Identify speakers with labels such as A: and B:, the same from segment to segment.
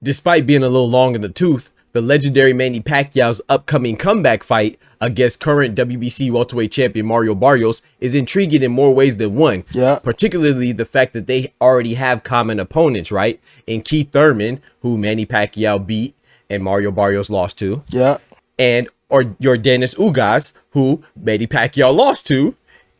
A: Despite being a little long in the tooth, the legendary Manny Pacquiao's upcoming comeback fight against current WBC welterweight champion Mario Barrios is intriguing in more ways than one.
B: Yeah.
A: Particularly the fact that they already have common opponents, right? In Keith Thurman, who Manny Pacquiao beat and Mario Barrios lost to.
B: Yeah.
A: And or Yordenis Ugas, who Manny Pacquiao lost to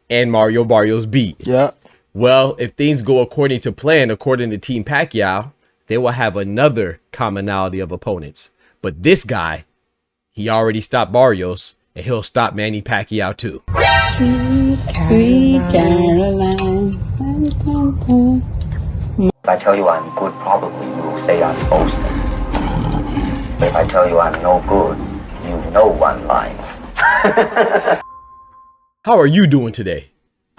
A: and Mario Barrios beat.
B: Yeah.
A: Well, if things go according to plan, according to Team Pacquiao, they will have another commonality of opponents. But this guy, he already stopped Barrios, and he'll stop Manny Pacquiao too.
C: Sweet Caroline.
D: If I tell you I'm good, probably you will say I'm boasting. But if I tell you I'm no good, you know one line.
A: How are you doing today?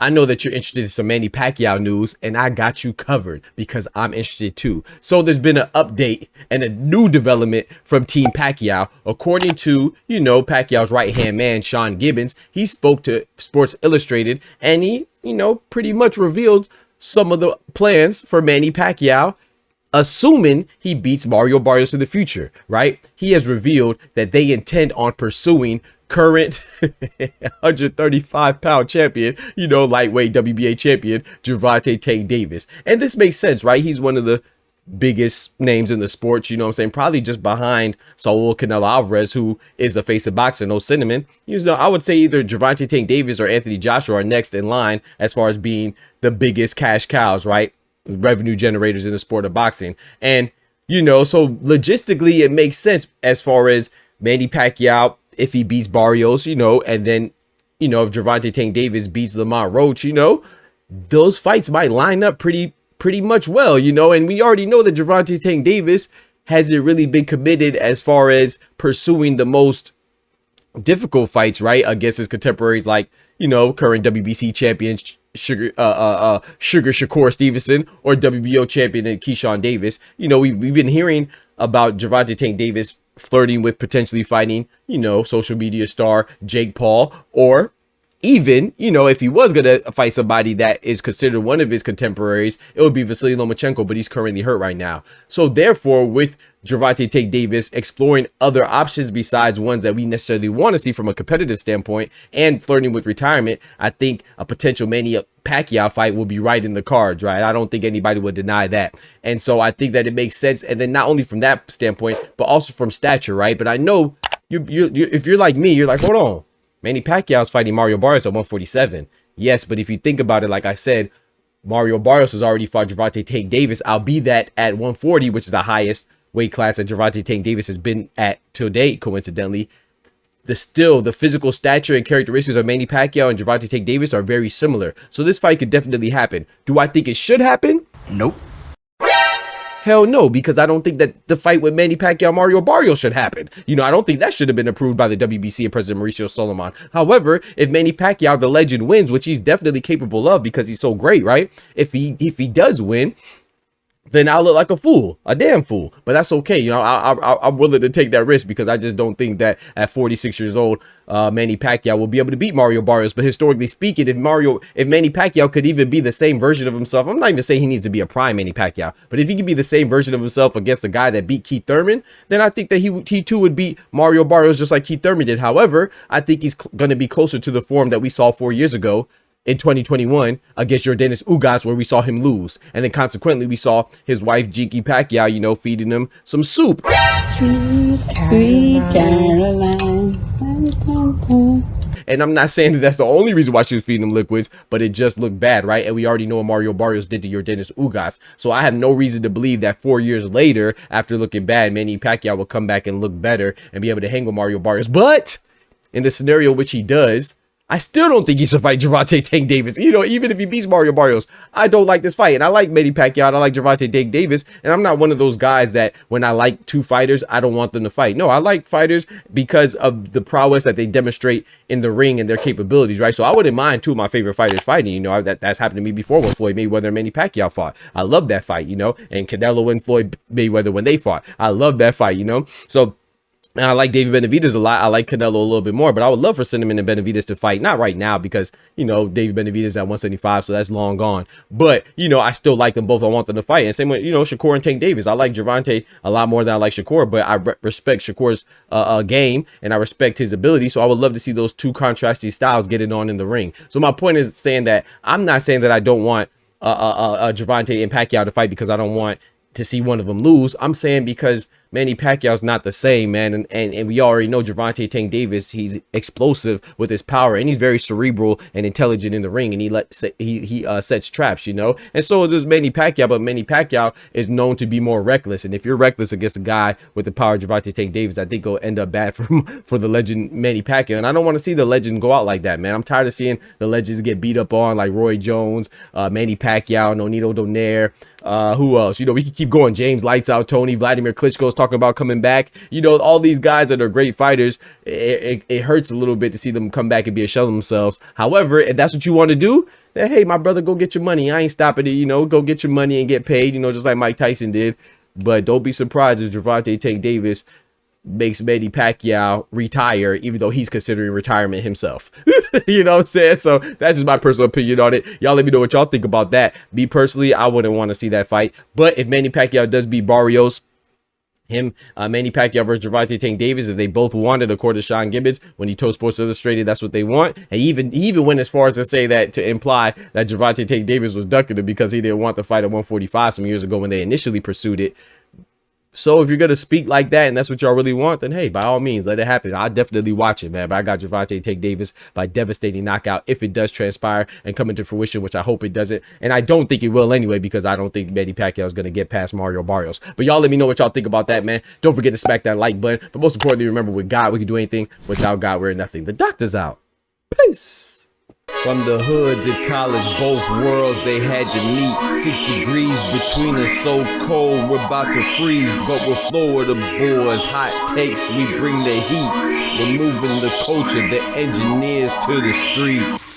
A: I know that you're interested in some Manny Pacquiao news, and I got you covered because I'm interested too. So there's been an update and a new development from Team Pacquiao. According to, Pacquiao's right-hand man, Sean Gibbons, he spoke to Sports Illustrated, and he, pretty much revealed some of the plans for Manny Pacquiao, assuming he beats Mario Barrios in the future, right? He has revealed that they intend on pursuing current 135-pound champion, lightweight WBA champion, Gervonta Tank Davis. And this makes sense, right? He's one of the biggest names in the sport, probably just behind Saul Canelo Alvarez, who is the face of boxing, no cinnamon. I would say either Gervonta Tank Davis or Anthony Joshua are next in line as far as being the biggest cash cows, right? Revenue generators in the sport of boxing. And, so logistically, it makes sense as far as Manny Pacquiao, if he beats Barrios, and then, if Gervonta Tank Davis beats Lamont Roach, those fights might line up pretty much well, and we already know that Gervonta Tank Davis hasn't really been committed as far as pursuing the most difficult fights, right, against his contemporaries like, current WBC champion Sugar Shakur Stevenson or WBO champion Keyshawn Davis. We've been hearing about Gervonta Tank Davis flirting with potentially fighting, social media star Jake Paul, or even, if he was going to fight somebody that is considered one of his contemporaries, it would be Vasily Lomachenko, but he's currently hurt right now. So therefore, with Gervonta Tank Davis exploring other options besides ones that we necessarily want to see from a competitive standpoint and flirting with retirement, I think a potential Manny Pacquiao fight will be right in the cards, right? I don't think anybody would deny that. And so I think that it makes sense. And then not only from that standpoint, but also from stature, right? But I know you if you're like me, you're like, hold on. Manny Pacquiao's fighting Mario Barrios at 147. Yes, but if you think about it, like I said, Mario Barrios has already fought Gervonta Tank Davis. I'll be that at 140, which is the highest weight class that Gervonta Tank Davis has been at to date, coincidentally. The physical stature and characteristics of Manny Pacquiao and Gervonta Tank Davis are very similar. So this fight could definitely happen. Do I think it should happen?
B: Nope.
A: Hell no, because I don't think that the fight with Manny Pacquiao Mario Barrios should happen. I don't think that should have been approved by the WBC and President Mauricio Solomon. However, if Manny Pacquiao, the legend, wins, which he's definitely capable of because he's so great, right? If he does win, then I'll look like a fool, a damn fool. But that's okay. I'm willing to take that risk because I just don't think that at 46 years old, Manny Pacquiao will be able to beat Mario Barrios. But historically speaking, if Manny Pacquiao could even be the same version of himself, I'm not even saying he needs to be a prime Manny Pacquiao, but if he could be the same version of himself against the guy that beat Keith Thurman, then I think that he too would beat Mario Barrios just like Keith Thurman did. However, I think he's going to be closer to the form that we saw 4 years ago in 2021 against Yordenis Ugas, where we saw him lose. And then consequently, we saw his wife, Jinky Pacquiao, feeding him some soup.
C: Sweet Caroline.
A: And I'm not saying that that's the only reason why she was feeding him liquids, but it just looked bad, right? And we already know what Mario Barrios did to Yordenis Ugas. So I have no reason to believe that 4 years later, after looking bad, Manny Pacquiao will come back and look better and be able to hang with Mario Barrios. But in the scenario which he does, I still don't think he should fight Gervonta Tank Davis. Even if he beats Mario Barrios, I don't like this fight. And I like Manny Pacquiao, and I like Gervonta Tank Davis. And I'm not one of those guys that when I like two fighters, I don't want them to fight. No, I like fighters because of the prowess that they demonstrate in the ring and their capabilities, right? So I wouldn't mind two of my favorite fighters fighting. That's happened to me before when Floyd Mayweather and Manny Pacquiao fought. I love that fight, and Canelo and Floyd Mayweather when they fought. I love that fight, So And I like David Benavidez a lot. I like Canelo a little bit more, but I would love for Cinnamon and Benavidez to fight. Not right now because, you know, David Benavidez at 175, so that's long gone. But, you know, I still like them both. I want them to fight. And same with, you know, Shakur and Tank Davis. I like Gervonta a lot more than I like Shakur, but I respect Shakur's game and I respect his ability. So I would love to see those two contrasting styles get it on in the ring. So my point is saying that I'm not saying that I don't want Gervonta and Pacquiao to fight because I don't want to see one of them lose. I'm saying because Manny Pacquiao's not the same, man, and we already know Gervonta Tank Davis. He's explosive with his power, and he's very cerebral and intelligent in the ring, and he sets traps, you know. And so does Manny Pacquiao, but Manny Pacquiao is known to be more reckless. And if you're reckless against a guy with the power of Gervonta Tank Davis, I think it'll end up bad for the legend Manny Pacquiao. And I don't want to see the legend go out like that, man. I'm tired of seeing the legends get beat up on, like Roy Jones, Manny Pacquiao, Nonito Donaire. Who else? You know, we can keep going. James Lights Out Tony, Vladimir Klitschko's talking about coming back. You know, all these guys that are great fighters, it hurts a little bit to see them come back and be a shell of themselves. However, if that's what you want to do, then hey, my brother, go get your money. I ain't stopping it. You know, go get your money and get paid, you know, just like Mike Tyson did. But don't be surprised if Gervonta Tank Davis makes Manny Pacquiao retire, even though he's considering retirement himself. You know what I'm saying? So that's just my personal opinion on it. Y'all let me know what y'all think about that. Me personally, I wouldn't want to see that fight. But if Manny Pacquiao does beat Barrios, Manny Pacquiao versus Gervonta Tank Davis, if they both wanted, according to Sean Gibbons, when he told Sports Illustrated that's what they want, and he even went as far as to say that, to imply that Gervonta Tank Davis was ducking him because he didn't want the fight at 145 some years ago when they initially pursued it. So if you're going to speak like that and that's what y'all really want, then hey, by all means, let it happen. I'll definitely watch it, man. But I got Gervonta Tank Davis by devastating knockout if it does transpire and come into fruition, which I hope it doesn't. And I don't think it will anyway, because I don't think Manny Pacquiao is going to get past Mario Barrios. But y'all let me know what y'all think about that, man. Don't forget to smack that like button. But most importantly, remember, with God, we can do anything. Without God, we're nothing. The doctor's out. Peace. From the hood to college, both worlds they had to meet. 6 degrees between us, so cold we're about to freeze. But we're Florida boys, hot takes, we bring the heat. We're moving the culture, the engineers to the streets.